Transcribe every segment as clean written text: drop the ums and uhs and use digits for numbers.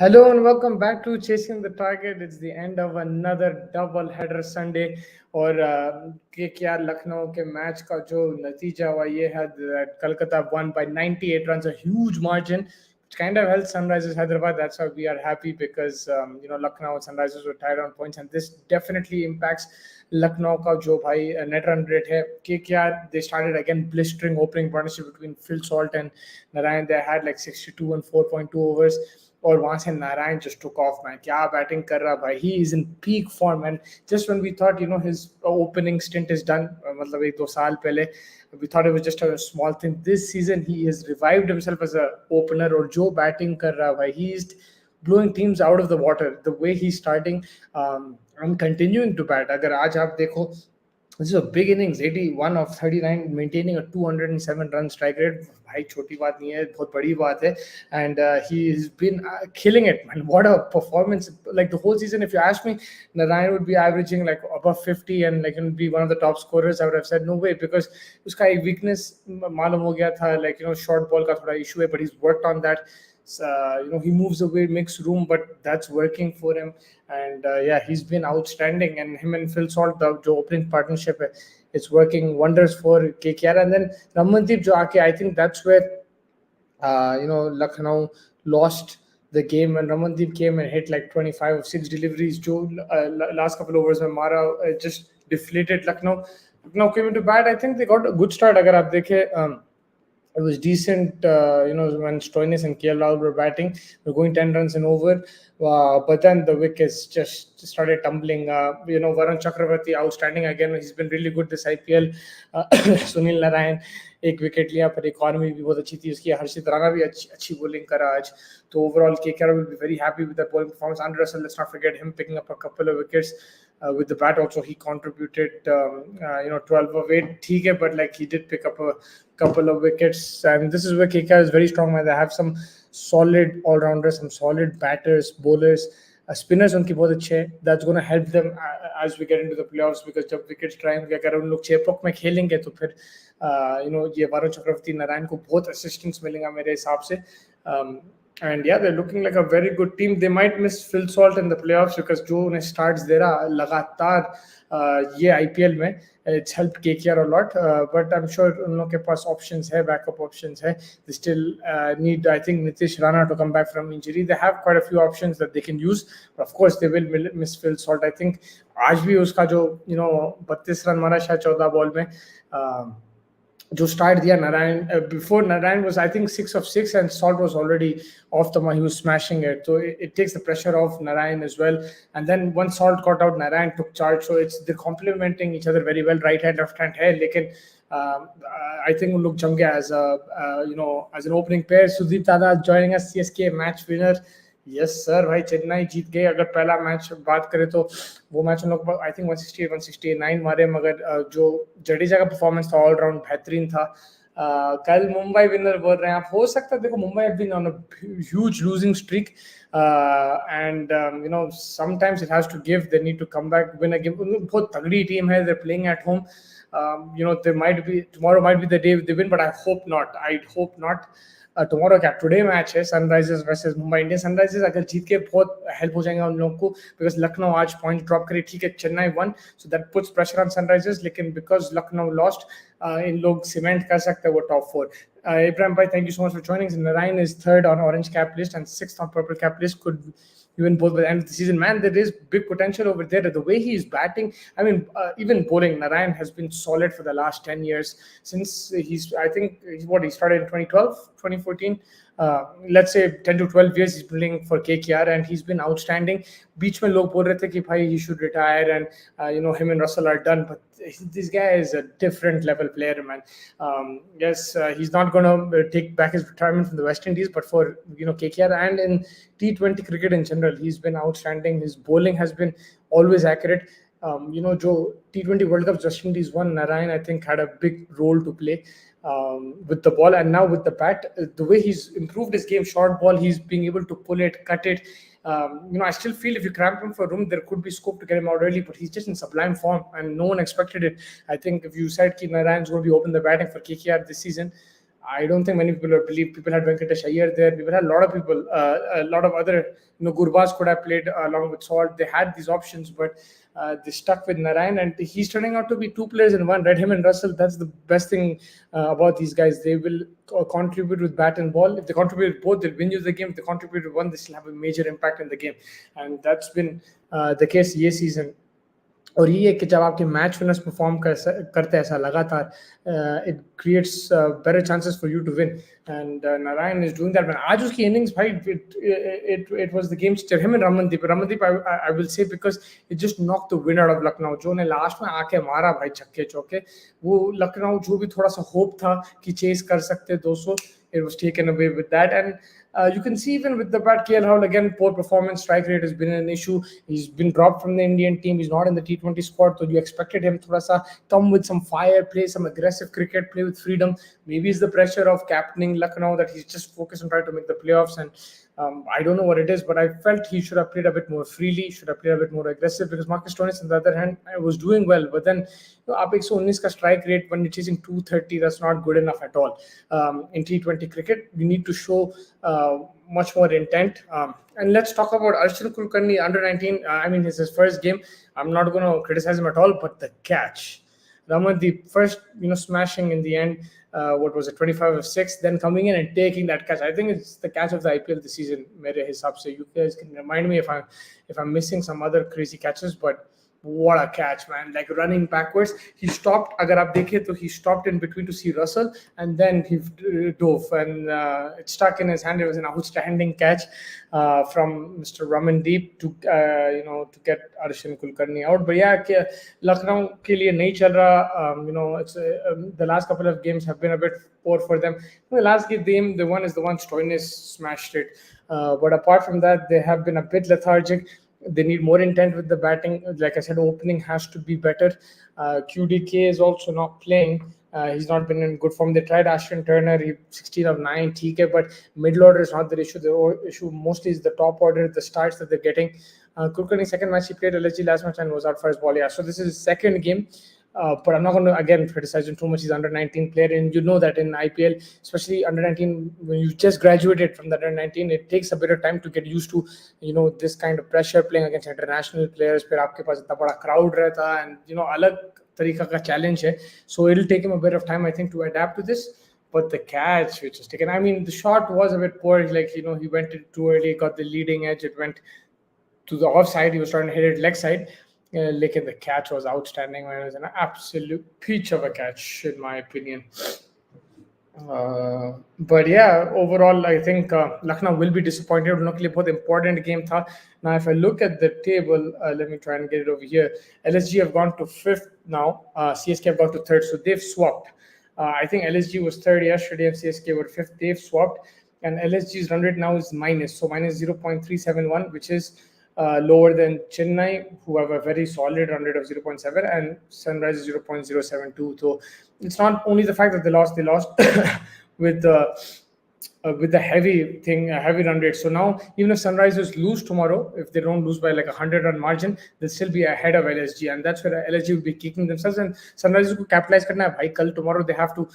Hello and welcome back to Chasing the Target. It's the end of another double header Sunday और KKR Lucknow के match का जो नतीजा हुआ ये है that Kolkata won by 98 runs, a huge margin, which kind of helped Sunrisers Hyderabad. That's why we are happy because Lucknow and Sunrisers were tied on points, and this definitely impacts Lucknow का जो भाई net run rate है. KKR they started again blistering opening partnership between Phil Salt and Narine. They had like 62 and 4.2 overs. और वहां से Narayan just took off, man. क्या batting कर रहा भाई. He is in peak form, and just when we thought his opening stint is done, मतलब 1-2 साल पहले we thought it was just a small thing. This season he has revived himself as a opener, और जो batting कर रहा भाई, he is blowing teams out of the water. The way he's starting and continuing to bat. अगर आज आप देखो, this is a big innings, 81 of 39, maintaining a 207 run strike rate. भाई छोटी बात नहीं है, बहुत बड़ी बात है. And he's been killing it, man. What a performance. Like the whole season, if you ask me, Narine would be averaging like above 50 and like be one of the top scorers. I would have said no way, because उसका एक weakness मालूम हो गया था, like short ball का थोड़ा issue है, but he's worked on that. He moves away, makes room, but that's working for him. And he's been outstanding. And him and Phil Salt, the opening partnership, it's working wonders for KKR. And then Ramandeep jo aake, I think that's where Lucknow lost the game when Ramandeep came and hit like 25 of 6 deliveries. Jo last couple overs mein mara, just deflated Lucknow. Lucknow came into bat. I think they got a good start. Agar aap dekhe, it was decent, when Stoinis and KL Rahul were batting. We're going 10 runs and over. But then the wickets just started tumbling. Varun Chakravarti outstanding again. He's been really good this IPL. Sunil Narine एक wicket लिया, पर economy भी बहुत अच्छी थी उसकी. हर्षित राणा भी अच्छी bowling करा आज. तो overall KKR will be very happy with that bowling performance. Andre Russell, let's not forget him picking up a couple of wickets. With the bat also he contributed 12 of 8 ठीक है, but like he did pick up a couple of wickets. And this is where KKR is very strong, man. They have some solid all-rounders, some solid batters, bowlers, spinners उनकी बहुत अच्छे हैं. That's going to help them as we get into the playoffs, because जब wickets trying अगर उन लोग 6 pock में खेलेंगे तो फिर ये वरुण चक्रवर्ती नारायण को बहुत assistance मिलेगा मेरे हिसाब से. And they're looking like a very good team. They might miss Phil Salt in the playoffs because जो उन्हें starts दे रहा लगातार ये IPL में, it's helped KKR a lot. But I'm sure उन लोगों के पास options है, backup options है. They still need, I think, Nitish Rana to come back from injury. They have quite a few options that they can use. But of course, they will miss Phil Salt. I think आज भी उसका जो 32 run मारा शायद 14 ball में, जो start दिया Narine, before Narine was I think 6 of 6 and Salt was already off the mark. He was smashing it, so it takes the pressure off Narine as well. And then once Salt got out, Narine took charge, so they're complementing each other very well. Right hand, left hand है, लेकिन I think उन लोग जम गया as as an opening pair. Sudeep Dada joining us, CSK match winner. Yes sir भाई, चेन्नई जीत गए. अगर पहला मैच बात करें तो वो मैच उन लोग आई थिंक 168 169 मारे, मगर जो जडेजा का परफॉर्मेंस था ऑलराउंड बेहतरीन था. कल मुंबई विनर बोल रहे हैं आप. हो सकता है, देखो Mumbai have been on a huge losing streak, and sometimes it has to give, they need to come back, win a game. बहुत तगड़ी टीम है, they are playing at home. They might be, tomorrow might be the day they win, but I hope not. Tomorrow क्या today match है, Sunrisers versus Mumbai Indians. Sunrisers अगर जीत के बहुत help हो जाएगा उन लोगों को, बिकॉज लखनऊ आज पॉइंट ड्रॉप करे. ठीक है, Chennai one, so that puts pressure on Sunrisers, लेकिन बिकॉज लखनऊ लॉस्ट, इन लोग सीमेंट कर सकते हैं वो top 4. Ibrahim bhai, thank you so much for joining. Narine is 3rd on orange cap list and 6th on purple cap list. Could even both by the end of the season, man. There is big potential over there. The way he is batting, I mean, even bowling, Narine has been solid for the last 10 years since I think he started in 2012, 2014. Let's say 10 to 12 years he's playing for KKR, and he's been outstanding. बीच में लोग बोल रहे थे कि भाई he should retire, and him and Russell are done, but this guy is a different level player, man. He's not going to take back his retirement from the West Indies, but for KKR and in T20 cricket in general, he's been outstanding. His bowling has been always accurate. जो T20 World Cup West Indies won, Narine I think had a big role to play with the ball, and now with the bat, the way he's improved his game, short ball, he's being able to pull it, cut it. I still feel if you cramp him for room, there could be scope to get him out early, but he's just in sublime form, and no one expected it. I think if you said Narine is going to be open the batting for KKR this season, I don't think many people believe. People had Venkatesh Iyer there. People had a lot of people, a lot of other, Gurbaz could have played along with Salt. They had these options, but they stuck with Narayan, and he's turning out to be two players in one, right? Him and Russell. That's the best thing about these guys. They will contribute with bat and ball. If they contribute with both, they'll win you the game. If they contribute with one, they still have a major impact in the game, and that's been the case this season. और ये है कि जब आपके match winners perform करते हैं ऐसा लगातार, it creates better chances for you to win, and Narayan is doing that. Man आज उसकी इनिंग्स भाई, it was the game changer. Him and Ramandeep I will say, because it just knock the win out of Lucknow. जो ने last में आके मारा भाई छक्के चौके, वो लखनऊ जो भी थोड़ा सा होप था कि चेस कर सकते 200, it was taken away with that. And you can see even with the bat, KL Rahul again, poor performance, strike rate has been an issue. He's been dropped from the Indian team. He's not in the T20 squad, so you expected him to come with some fire, play some aggressive cricket, play with freedom. Maybe it's the pressure of captaining Lucknow that he's just focused on trying to make the playoffs, and I don't know what it is, but I felt he should have played a bit more freely, should have played a bit more aggressive, because Marcus Stoinis, on the other hand, was doing well, but then आप 119 का strike rate when you're chasing 230, that's not good enough at all. In T20 cricket, you need to show much more intent. And let's talk about Arshan Kulkarni, under 19. I mean, it's his first game. I'm not going to criticize him at all, but the catch. Ramandeep first, smashing in the end. What was it, 25 of 6, then coming in and taking that catch. I think it's the catch of the IPL this season, mere hisab se. You guys can remind me if I'm missing some other crazy catches, but what a catch, man. Like running backwards, he stopped, agar aap dekhe to he stopped in between to see Russell, and then he dove, and it stuck in his hand. It was an outstanding catch from Mr. Ramandeep to to get Arshan Kulkarni out. But yeah, Lucknow ke liye nahi chal raha. It's the last couple of games have been a bit poor for them. The last game they won is the one Stoinis smashed it, but apart from that, they have been a bit lethargic. They need more intent with the batting. Like I said, opening has to be better. QDK is also not playing. He's not been in good form. They tried Ashwin Turner. He 16 of 9, TK, but middle order is not the issue. The issue mostly is the top order, the starts that they're getting. Kulkarni, second match he played LSG last match and was out for his ball. Yeah, so this is his second game. But I'm not going to again criticize him too much. He's under 19 player, and you know that in IPL, especially under 19, when you just graduated from the under 19, it takes a bit of time to get used to this kind of pressure, playing against international players. फिर आपके पास इतना बड़ा crowd रहता है, and अलग तरीका का challenge है. So it'll take him a bit of time, I think, to adapt to this. But the catch which was taken, I mean, the shot was a bit poor. Like he went it too early, got the leading edge. It went to the offside. He was trying to hit it leg side. The catch was outstanding. It was an absolute peach of a catch, in my opinion. But yeah, overall, I think Lucknow will be disappointed. Luckily, बहुत important game था. Now, if I look at the table, let me try and get it over here. LSG have gone to 5th now. CSK have gone to 3rd, so they've swapped. I think LSG was 3rd yesterday and CSK were 5th. They've swapped, and LSG's run rate now is minus, so minus 0.371, which is lower than Chennai, who have a very solid run rate of 0.7, and Sunrise is 0.072. So it's not only the fact that they lost with the heavy run rate. So now, even if Sunrisers lose tomorrow, if they don't lose by like 100-run margin, they'll still be ahead of LSG, and that's where LSG will be kicking themselves. And Sunrisers will capitalize karna hai. Tomorrow they have to,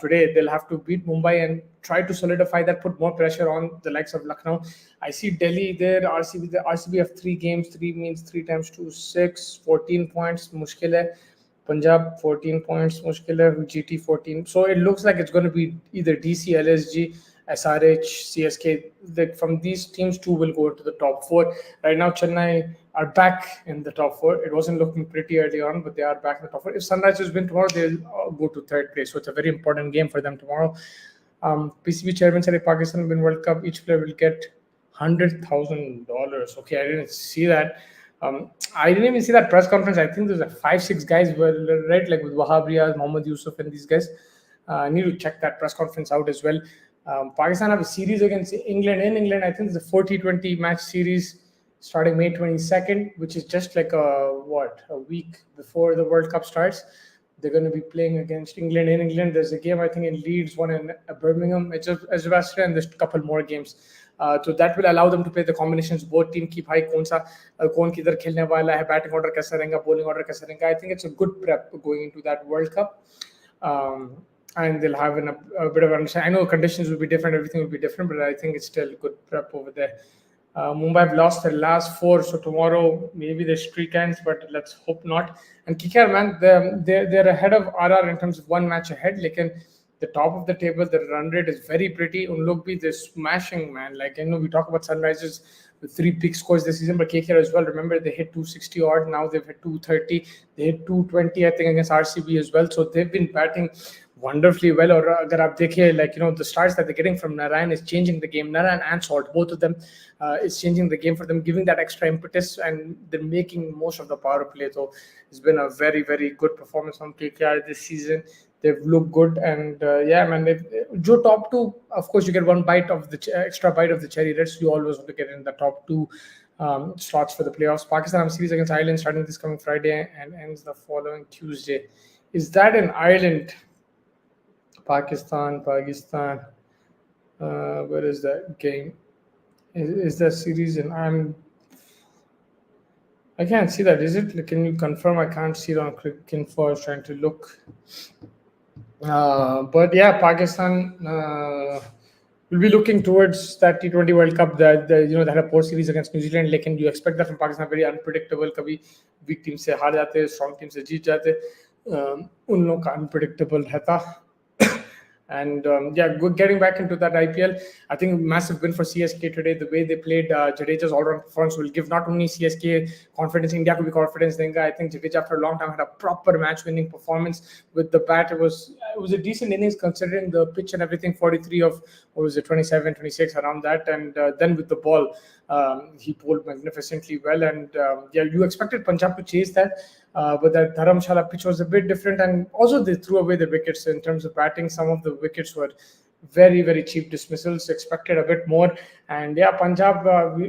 today they'll have to beat Mumbai and try to solidify that, put more pressure on the likes of Lucknow. I see Delhi there, RCB. The RCB have 3 games. 3 means 3 times 2, 6, 14 points. Mushkil hai. Punjab 14 points. Mushkil hai. GT 14. So it looks like it's going to be either DC, LSG, SRH, CSK. From these teams, 2 will go to the top 4. Right now, Chennai are back in the top 4. It wasn't looking pretty early on, but they are back in the top 4. If Sunrisers win tomorrow, they'll go to 3rd place. So it's a very important game for them tomorrow. PCB chairman said Pakistan win World Cup, each player will get $100,000. Okay, I didn't see that. I didn't even see that press conference. I think there's like 5-6 guys were right, like with Wahab Riaz, Mohammad Yusuf, and these guys. I need to check that press conference out as well. Pakistan have a series against England. In England, I think there's a 40-20 match series starting May 22nd, which is just like a week before the World Cup starts. They're going to be playing against England in England. There's a game, I think, in Leeds, one in Birmingham, Edgbaston, and there's a couple more games. So that will allow them to play the combinations. Both team keep high. Kaun kidhar khelne wala hai, batting order kaisa rahenga, bowling order kaisa rahenga. I think it's a good prep going into that World Cup. and they'll have a bit of understanding. I know conditions will be different, everything will be different, but I think it's still good prep over there. Mumbai have lost their last four, so tomorrow maybe the streak ends, but let's hope not. And KKR, man, they're ahead of RR in terms of one match ahead. Like in the top of the table, the run rate is very pretty. Unlog bhi, they're smashing, man. Like we talk about Sunrisers with 3 big scores this season, but KKR as well. Remember, they hit 260 odd. Now they've hit 230. They hit 220, I think, against RCB as well. So they've been batting wonderfully well. Or agar aap dekhiye, the starts that they're getting from NARINE is changing the game. NARINE and Salt, both of them, is changing the game for them, giving that extra impetus, and they're making most of the power play. So it's been a very, very good performance from KKR this season. They've looked good, and yeah, man. Joe top two, of course, you get one bite of the extra bite of the cherry. Rest you always want to get in the top two slots for the playoffs. Pakistan have a series against Ireland starting this coming Friday and ends the following Tuesday. Is that in Ireland? Pakistan. Where is that game? Is that series in? I can't see that. Is it? Can you confirm? I can't see it on Quick Info. I was trying to look. But yeah, Pakistan will be looking towards that T20 World Cup. That they had a poor series against New Zealand. Like, you expect that from Pakistan? Very unpredictable. Kabhi weak team se हार जाते, strong team se जीत जाते. उन लोगों का unpredictable रहता. And getting back into that IPL, I think massive win for CSK today. The way they played, Jadeja's all-round performance will give not only CSK confidence, India could be confidence. I think Jadeja after a long time had a proper match-winning performance with the bat. It was a decent innings considering the pitch and everything. 43 of, what was it, 27, 26 around that, and then with the ball, he bowled magnificently well. And you expected Punjab to chase that. But that Dharamshala pitch was a bit different, and also they threw away the wickets in terms of batting. Some of the wickets were very, very cheap dismissals. Expected a bit more, and yeah, Punjab,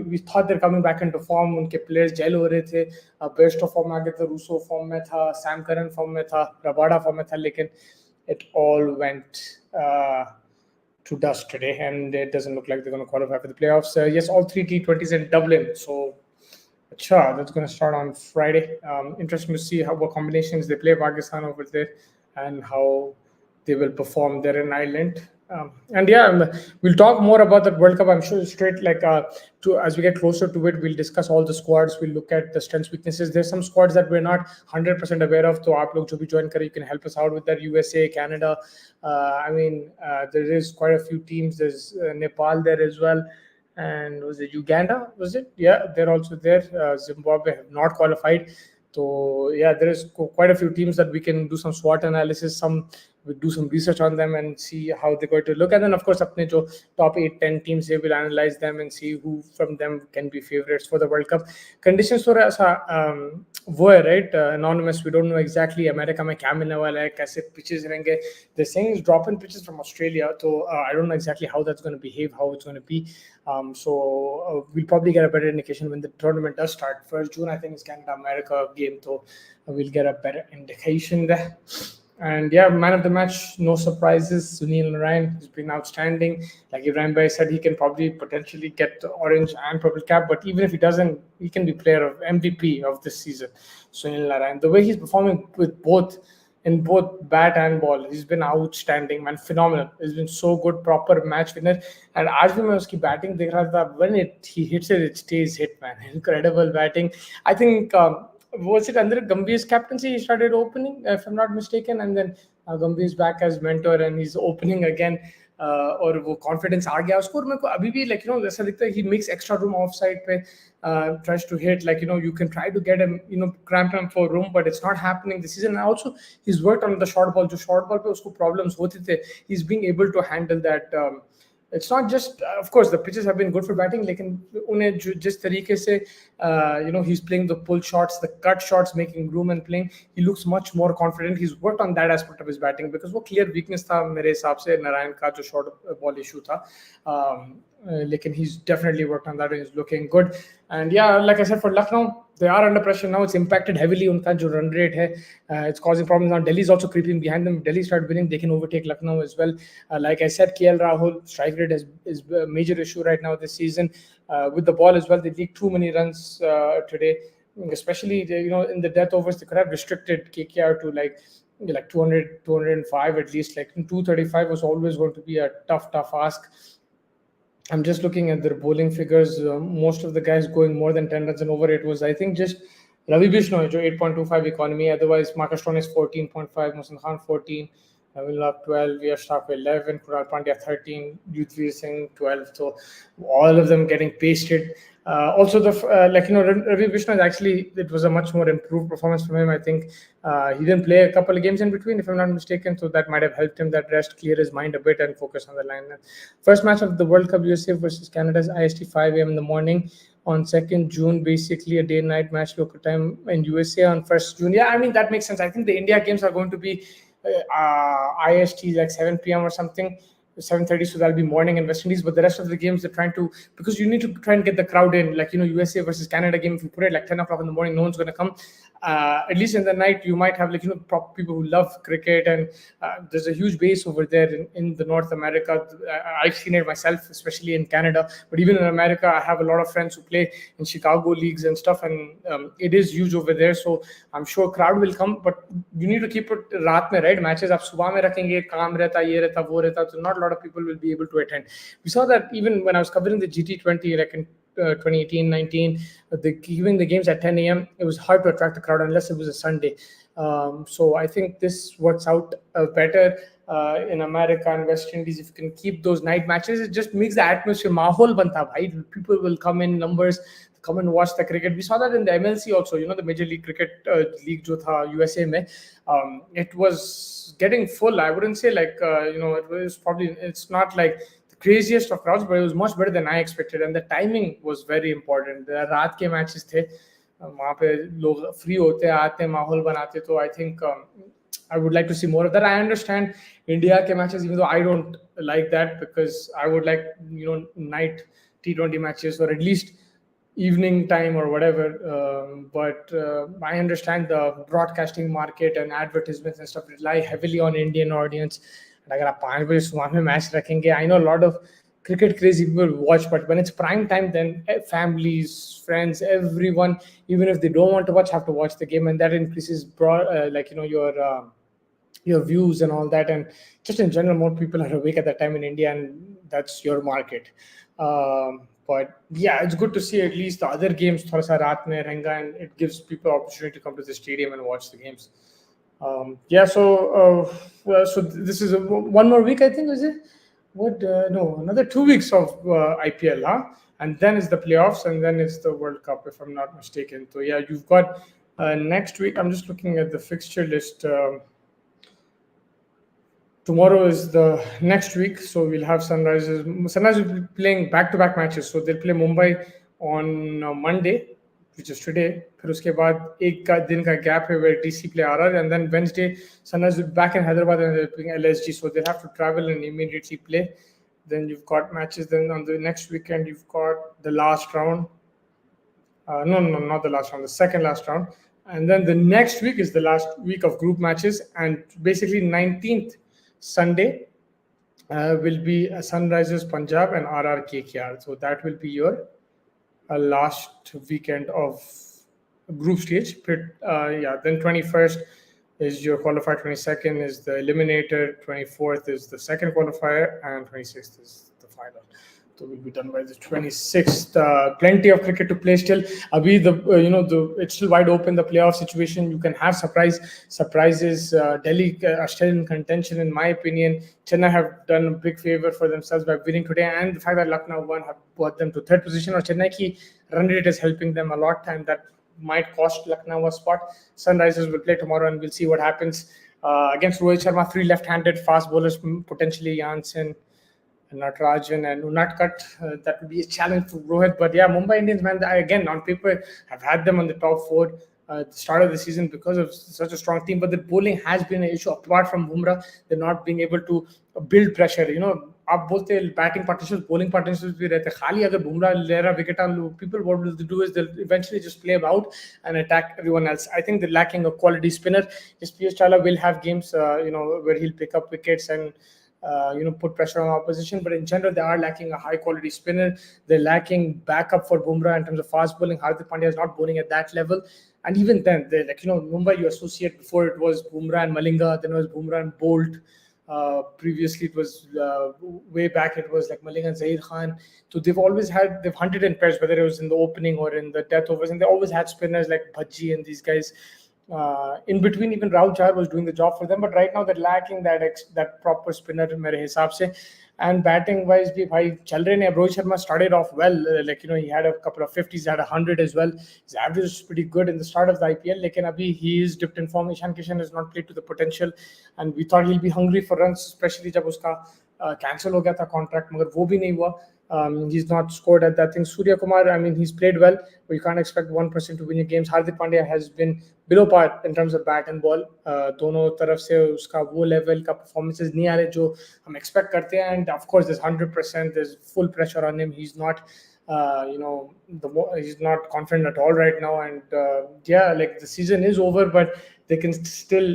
we thought they're coming back into form. Unke players gel ho rahe the. Best of form aa gaye the. Russo form mein tha, Sam Curran form mein tha, Rabada form mein tha, lekin it all went to dust today, and it doesn't look like they're going to qualify for the playoffs. Yes, all 3 T20s in Dublin. So that's going to start on Friday. Interesting to see what combinations they play Pakistan over there and how they will perform there in Ireland. And yeah, we'll talk more about that World Cup. I'm sure straight as we get closer to it, we'll discuss all the squads. We'll look at the strengths, weaknesses. There's some squads that we're not 100% aware of. So aap log jo bhi join kare, you can help us out with that. USA, Canada. There is quite a few teams. There's Nepal there as well. And was it Uganda? Was it? Yeah, they're also there. Zimbabwe have not qualified. So yeah, there is quite a few teams that we can do some SWOT analysis. We'll do some research on them and see how they're going to look. And then of course, apne jo top 8-10 teams, they will analyze them and see who from them can be favorites for the World Cup. Conditions for us were right anonymous. We don't know exactly America mein kya milne wala hai, kaise pitches रहेंगे. They're saying it's dropping pitches from Australia. So I don't know exactly how that's going to behave, how it's going to be. So we'll probably get a better indication when the tournament does start. 1st June, I think, is Canada-America game. So we'll get a better indication there. And yeah, man of the match, no surprises. Sunil Narine has been outstanding. Like Ibrahim Bhai said, he can probably potentially get the orange and purple cap. But even if he doesn't, he can be player of MVP of this season. Sunil Narine, the way he's performing with both bat and ball, he's been outstanding, man. Phenomenal. He's been so good, proper match winner. And आज भी मैं उसकी batting देख रहा था, when he hits it stays hit, man. Incredible batting. I think was it under Gambhir's captaincy he started opening, if I'm not mistaken, and then Gambhir's back as mentor and he's opening again. और वो confidence आ गया उसको. और मेरे को अभी भी ऐसा दिखता है he makes extra room offside पे, tries to hit, you can try to get him, cramp him for room, but it's not happening this season. And also he's worked on the short ball. जो short ball पे उसको problems होते थे, he's being able to handle that. It's not just, of course, the pitches have been good for batting, लेकिन उन्हें जिस तरीके से he's playing the pull shots, the cut shots, making room and playing, he looks much more confident. He's worked on that aspect of his batting because वो clear weakness था मेरे हिसाब से नारायण का जो short ball issue था. Lekin he's definitely worked on that and he's looking good. And yeah, like I said, for Lucknow, they are under pressure now. It's impacted heavily unka jo run rate hai. It's causing problems now. Delhi's also creeping behind them. If Delhi start winning, they can overtake Lucknow as well. Like I said, KL Rahul, strike rate is a major issue right now this season. With the ball as well, they leaked too many runs today. Especially in the death overs, they could have restricted KKR to like 200, 205 at least. Like 235 was always going to be a tough ask. I'm just looking at their bowling figures. Most of the guys going more than 10 runs and over. It was, I think, just Ravi Bishnoi, 8.25 economy. Otherwise, Marcus Stone is 14.5, Mohsin Khan 14, Navin 12, Yash Thakur 11, Kunal Pandya 13, Yudhvir Singh 12. So all of them getting pasted. Also, Ravi Bishnoi actually, it was a much more improved performance from him. I think he didn't play a couple of games in between, if I'm not mistaken. So that might have helped him that rest, clear his mind a bit, and focus on the line. First match of the World Cup, USA versus Canada's IST 5 a.m. in the morning on 2nd June, basically a day-night match local time in USA on 1st June. Yeah, I mean, that makes sense. I think the India games are going to be IST like 7 p.m. or something. 7:30, so that'll be morning in West Indies. But the rest of the games, they're trying to, because you need to try and get the crowd in. Like, USA versus Canada game, if you put it like 10 o'clock in the morning, no one's going to come. At least in the night, you might have people who love cricket, and there's a huge base over there in the North America. I've seen it myself, especially in Canada. But even in America, I have a lot of friends who play in Chicago leagues and stuff, and it is huge over there. So I'm sure crowd will come, but you need to keep it raat mein, right? Matches आप सुबह में रखेंगे, काम रहता, ये रहता, वो रहता, so not a lot of people will be able to attend. We saw that even when I was covering the GT20, like in 2018-19, giving the games at 10 a.m., it was hard to attract the crowd unless it was a Sunday. So I think this works out better in America and West Indies. If you can keep those night matches, it just makes the atmosphere, mahol banta bhai. People will come in numbers, come and watch the cricket. We saw that in the MLC also, the Major League Cricket League jo tha USA mein. It was getting full. I wouldn't say like, it was probably, it's not like the craziest of crowds, but it was much better than I expected. And the timing was very important. The raat ke matches the, वहाँ पे लोग free होते आते माहौल बनाते, तो I think I would like to see more of that. I understand India ke matches, even though I don't like that, because I would like night T20 matches, or at least evening time or whatever. But I understand the broadcasting market and advertisements and stuff rely heavily on Indian audience. And अगर आप 5 बजे सुबह में match रखेंगे, I know a lot of cricket crazy people watch, but when it's prime time, then families, friends, everyone, even if they don't want to watch, have to watch the game, and that increases your views and all that. And just in general, more people are awake at that time in India, and that's your market. But yeah, it's good to see at least the other games thoda sa raat mein rahenga, and it gives people opportunity to come to the stadium and watch the games. So this is one more week, I think, is it? Another 2 weeks of IPL, huh? And then it's the playoffs, and then it's the World Cup, if I'm not mistaken. So yeah, you've got next week. I'm just looking at the fixture list. Tomorrow is the next week, so we'll have Sunrisers. Sunrisers will be playing back-to-back matches, so they'll play Mumbai on Monday, which is today. फिर उसके बाद एक दिन का gap है where DC play RR, and then Wednesday Sunrisers will be back in Hyderabad and they're playing LSG, so they'll have to travel and immediately play. Then you've got matches. Then on the next weekend you've got the last round. No, not the last round, the second last round. And then the next week is the last week of group matches, and basically 19th Sunday will be Sunrisers Punjab and RR KKR. So that will be your last weekend of group stage. Then 21st is your qualifier, 22nd is the eliminator, 24th is the second qualifier, and 26th is the final. So we'll be done by the 26th. Plenty of cricket to play still. Abhi it's still wide open, the playoff situation. You can have surprises. Delhi are still in contention, in my opinion. Chennai have done a big favor for themselves by winning today, and the fact that Lucknow won have brought them to third position. Or Chennai ki run rate is helping them a lot, and that might cost Lucknow a spot. Sunrisers will play tomorrow, and we'll see what happens against Rohit Sharma. 3 left-handed fast bowlers, potentially Jansen, Natarajan and Unatkat. That would be a challenge for Rohit. But yeah, Mumbai Indians, man, again, on paper, have had them on the top 4 at the start of the season because of such a strong team. But the bowling has been an issue. Apart from Bumrah, they're not being able to build pressure. आप बोलते हैं batting partnership, bowling partnerships भी रहते हैं. खाली अगर बुमराह ले रहा wicket, people what will do is they'll eventually just play him out and attack everyone else. I think they're lacking a quality spinner. Yes, Piyush Chawla will have games, where he'll pick up wickets and put pressure on opposition. But in general, they are lacking a high quality spinner. They're lacking backup for Bumrah in terms of fast bowling. Hardik Pandya is not bowling at that level. And even then, they Mumbai, you associate, before it was Bumrah and Malinga, then it was Bumrah and Bolt. Previously, it was way back, it was like Malinga and Zaid Khan. So they've hunted in pairs, whether it was in the opening or in the death overs, and they always had spinners like Bhaji and these guys. In between, even Rahul Chahar was doing the job for them, but right now they're lacking that proper spinner, mere hisab se. And batting wise, bhi bhai chal rahe hain. Rohit Sharma started off well, he had a couple of 50s, had 100 as well. His average is pretty good in the start of the IPL. Lekin abhi he is dipped in form. Ishan Kishan has not played to the potential, and we thought he'll be hungry for runs, especially jab uska cancel ho gaya tha contract, magar wo bhi nahi hua. He's not scored at that thing. Surya Kumar, I mean, he's played well, but you can't expect one person to win your games. Hardik Pandya has been below par in terms of bat and ball. दोनों तरफ से उसका वो level का performances नहीं आ रहे जो हम expect करते हैं. And of course, there's 100%, there's full pressure on him. He's not, he's not confident at all right now. And the season is over, but they can still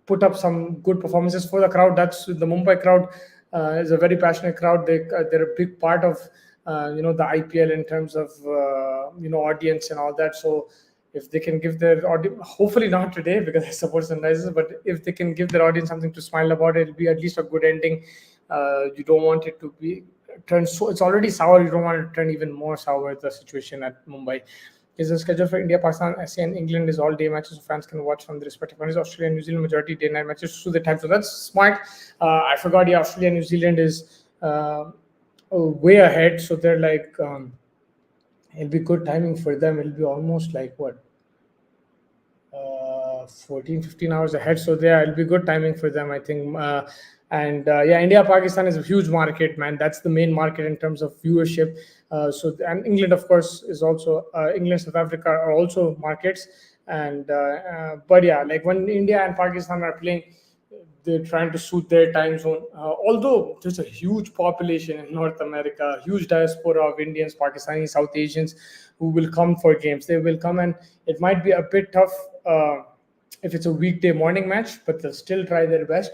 put up some good performances for the crowd. That's the Mumbai crowd. Is a very passionate crowd. They're a big part of the IPL in terms of audience and all that. So if they can give their audience, hopefully not today because I support Sunrisers, but if they can give their audience something to smile about, it'll be at least a good ending. You don't want it to be turn so it's already sour. You don't want it to turn even more sour. The situation at Mumbai. Is the schedule for India, Pakistan, SC, and England is all day matches, so fans can watch from the respective countries. Australia and New Zealand majority day night matches through the time. So that's smart. I forgot. Yeah, Australia and New Zealand is way ahead. So they're like, it'll be good timing for them. It'll be almost like what, 14, 15 hours ahead. So yeah, it'll be good timing for them, I think. India Pakistan is a huge market, man. That's the main market in terms of viewership. And England, of course, is also England, South Africa are also markets. And but yeah, like when India and Pakistan are playing, they're trying to suit their time zone. Although there's a huge population in North America, huge diaspora of Indians, Pakistanis, South Asians who will come for games. They will come, and it might be a bit tough if it's a weekday morning match, but they'll still try their best.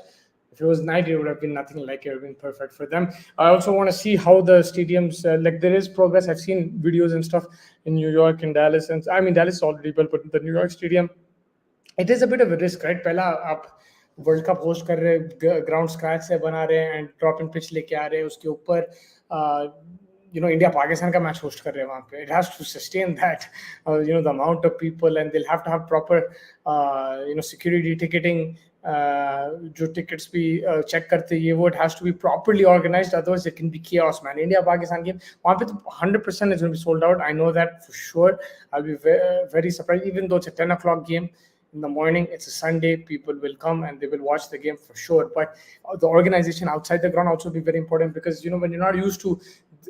If it was night, it would have been nothing like it. It would have been perfect for them. I also want to see how the stadiums, there is progress. I've seen videos and stuff in New York and Dallas. And I mean, Dallas is already built, but the New York stadium, it is a bit of a risk, right? Pehla आप world cup host कर रहे, ground scratch से बना रहे हैं and drop in pitch लेके आ रहे हैं, उसके ऊपर इंडिया पाकिस्तान का मैच होस्ट कर रहे हैं वहाँ पे. It has to sustain that, the amount of people, and they'll have to have proper security ticketing. जो tickets भी check करते हैं, ये वो, it has to be properly organized, otherwise it can be chaos, man. India Pakistan game वहाँ पे तो 100% is going to be sold out. I know that for sure. I'll be very, very surprised, even though it's a 10 o'clock game in the morning. It's a Sunday. People will come and they will watch the game for sure. But the organization outside the ground also be very important, because when you're not used to,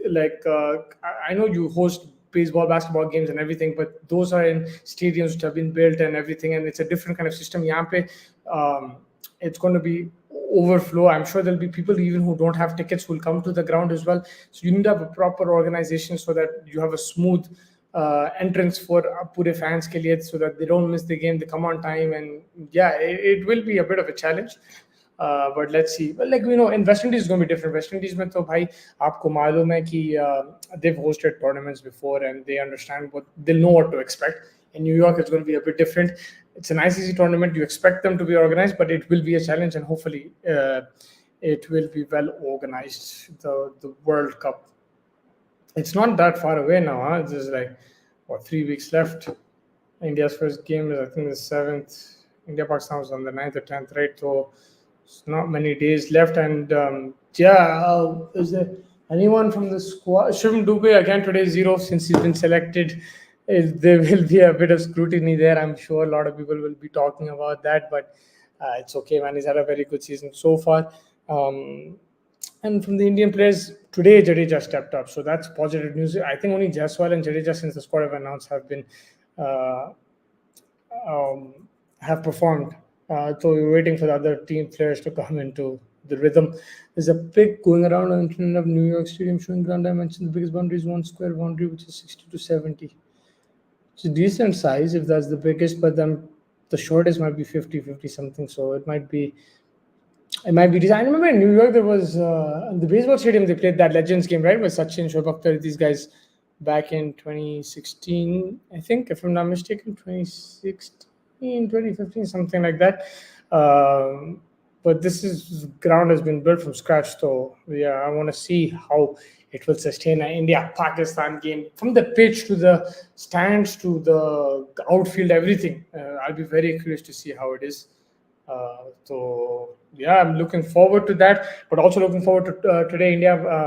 I know you host baseball, basketball games and everything, but those are in stadiums which have been built and everything, and it's a different kind of system. Yahan pe, it's going to be overflow. I'm sure there'll be people even who don't have tickets who will come to the ground as well. So you need to have a proper organization so that you have a smooth entrance for pure fans ke liye, so that they don't miss the game, they come on time. And yeah, it will be a bit of a challenge. But let's see. But in West Indies is going to be different. West Indies mein to bhai aapko malum hai ki they've hosted tournaments before and they understand they'll know what to expect. In New York, it's going to be a bit different. It's an ICC tournament. You expect them to be organized, but it will be a challenge, and hopefully it will be well organized. The World Cup. It's not that far away now. Huh? There's 3 weeks left. India's first game is, I think, the 7th. India Pakistan was on the 9th or 10th, right? So it's not many days left. And is there anyone from the squad? Shivam Dubey again today 0 since he's been selected. There will be a bit of scrutiny there. I'm sure a lot of people will be talking about that, but it's okay, man. He's had a very good season so far. And from the Indian players, today Jadeja stepped up, so that's positive news. I think only Jaiswal and Jadeja, since the squad have announced, have been have performed. So we're waiting for the other team players to come into the rhythm. There's a pic going around on the internet of New York Stadium showing ground dimensions. The biggest boundary is 1 square boundary, which is 60 to 70. It's a decent size if that's the biggest, but then the shortest might be 50 something. So it might be It might be. I remember in New York there was the baseball stadium. They played that Legends game, right, with Sachin, Shoaib Akhtar, these guys, back in 2016, I think, if I'm not mistaken, 2016, 2015, something like that. But this ground has been built from scratch, so yeah, I want to see how it will sustain an India-Pakistan game, from the pitch to the stands to the outfield, everything. I'll be very curious to see how it is. So yeah, I'm looking forward to that, but also looking forward to today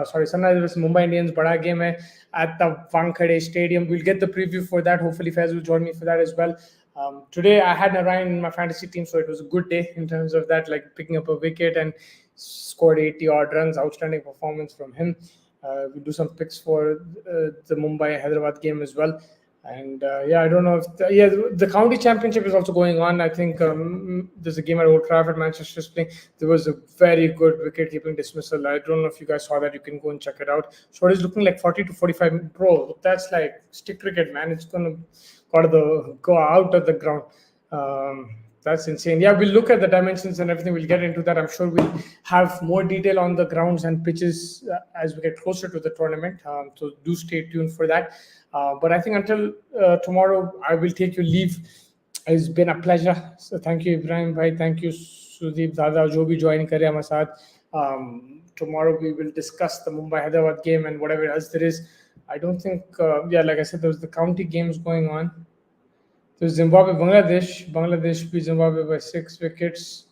Sunrise versus Mumbai Indians. Bada game hai at the Wankhede Stadium. We'll get the preview for that. Hopefully, Faiz will join me for that as well. Today I had NARINE in my fantasy team, so it was a good day in terms of that, like picking up a wicket and scored 80 odd runs. Outstanding performance from him. We'll do some picks for the Mumbai Hyderabad game as well. And yeah, I don't know if the county championship is also going on. I think there's a game at Old Trafford, Manchester's playing. There was a very good wicket-keeping dismissal. I don't know if you guys saw that. You can go and check it out. So it is looking like 40 to 45. Bro, that's like stick cricket, man. It's gonna go out of the ground. That's insane. Yeah, we'll look at the dimensions and everything. We'll get into that. I'm sure we'll have more detail on the grounds and pitches as we get closer to the tournament. So do stay tuned for that. But I think until tomorrow, I will take your leave. It's been a pleasure. So thank you, Ibrahim bhai. Thank you, Sudeep Dada, jo bhi join kare hamare saath. Tomorrow we will discuss the Mumbai Hyderabad game and whatever else there is. I don't think, like I said, there was the county games going on. There's Zimbabwe, Bangladesh beat Zimbabwe by 6 wickets.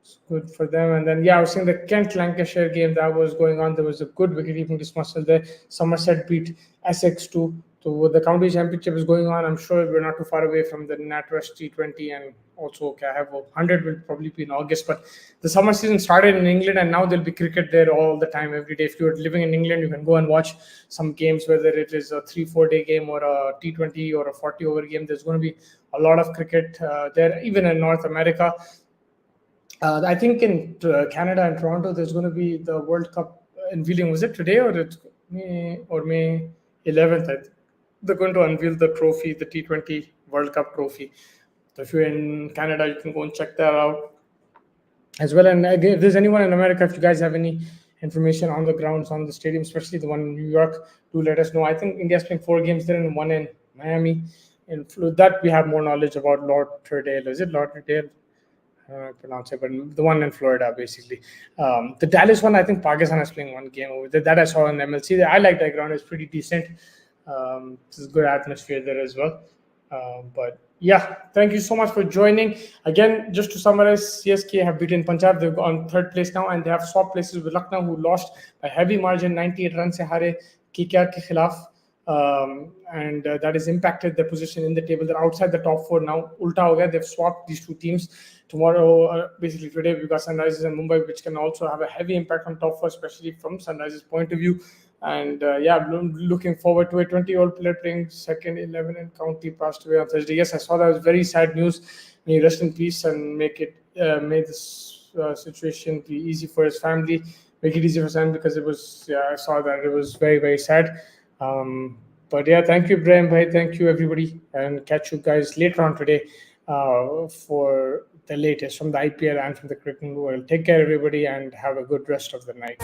It's good for them. And then, I was seeing the Kent Lancashire game that was going on. There was a good wicket-keeping dismissal there. Somerset beat Essex too. So the county championship is going on. I'm sure we're not too far away from the NatWest T20, and also I have 100 will probably be in August. But the summer season started in England, and now there'll be cricket there all the time, every day. If you're living in England, you can go and watch some games, whether it is a 3-4 day game or a T20 or a 40 over game. There's going to be a lot of cricket there, even in North America. I think in Canada and Toronto, there's going to be the World Cup unveiling. Was it today or May 11th? They're going to unveil the trophy, the T20 World Cup trophy. So if you're in Canada, you can go and check that out as well. And if there's anyone in America, if you guys have any information on the grounds, on the stadium, especially the one in New York, do let us know. I think India's playing 4 games there and 1 in Miami. In that we have more knowledge about Lauderdale. Is it Lauderdale? I pronounce it, but the one in Florida, basically. The Dallas one, I think Pakistan is playing 1 game over there. That I saw in MLC. I like that ground. It's pretty decent. There's a good atmosphere there as well. But yeah, thank you so much for joining. Again, just to summarize, CSK have beaten Punjab. They're on 3rd place now, and they have swapped places with Lucknow, who lost by heavy margin, 98 runs se haare KKR ke khilaf. And that has impacted their position in the table. They're outside the top 4 now. Ulta ho gaya. They've swapped these 2 teams. Tomorrow, basically today, we've got Sunrisers and Mumbai, which can also have a heavy impact on top 4, especially from Sunrisers' point of view. And I'm looking forward to a 20-year-old player playing second 11 in county, passed away on Thursday. Yes, I saw that. It was very sad news. May he rest in peace and may this situation be easy for his family. Make it easy for Sam, because it was, I saw that it was very, very sad. But yeah, thank you, Ibrahim bhai. Thank you, everybody. And catch you guys later on today for the latest from the IPL and from the cricket world. Take care, everybody, and have a good rest of the night.